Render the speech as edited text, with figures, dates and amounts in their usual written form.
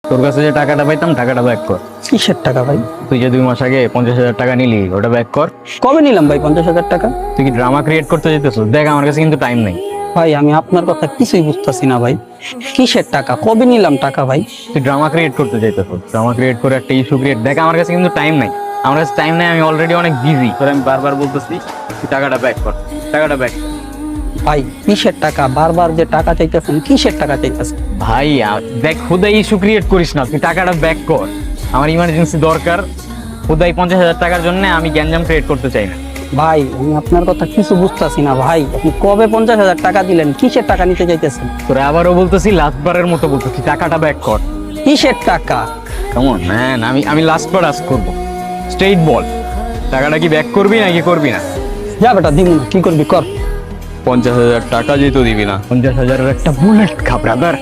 তোর কাছে যে টাকাটা পাইতাম টাকাটা ব্যাক কর। কিসের টাকা ভাই? তুই যে 2 মাস আগে 50,000 টাকা নিলি ওটা ব্যাক কর। কবে নিলাম ভাই 50,000 টাকা? তুই কি ড্রামা ক্রিয়েট করতে যেতেছিস? দেখ আমার কাছে কিন্তু টাইম নেই। ভাই আমি আপনার কথা কিছুই বুঝতেছি না ভাই। কিসের টাকা? কবে নিলাম টাকা ভাই? তুই ড্রামা ক্রিয়েট করতে চাইতেছিস, ড্রামা ক্রিয়েট করে একটা ইস্যু ক্রিয়েট। দেখ আমার কাছে কিন্তু টাইম নাই, আমার কাছে টাইম নাই, আমি অলরেডি অনেক বিজি। তোর আমি বারবার বলতেছি তুই টাকাটা ব্যাক কর, টাকাটা ব্যাক। ভাই কিসের টাকা? বারবার যে টাকা চাইতেছেন, কিসের টাকা চাইতেছেন? ভাই দেখ খুদাই ইস্যু ক্রিয়েট করিস না, তুই টাকাটা ব্যাক কর। আমার ইমার্জেন্সি দরকার, খুদাই 50,000 টাকার জন্য আমি গ্যাঞ্জাম ক্রিয়েট করতে চাই না। ভাই আমি আপনার কথা কিছু বুঝতেছি না ভাই। আপনি কবে 50,000 টাকা দিলেন? কিসের টাকা নিতে চাইতেছেন? তোরা আবারও বলতেছি, লাস্টবারের মতো বলতেছি, টাকাটা ব্যাক কর। কিসের টাকা? কেমন ম্যান, আমি লাস্টবার আস্ক করবো, স্ট্রেইট বল, টাকাটা কি ব্যাক করবি নাকি করবি না? যা বেটা দিব না, কি করবি কর। 50,000 টাকা যেহেতু দিবি না, 50,000-এর একটা বুলেট খা ব্রাদার।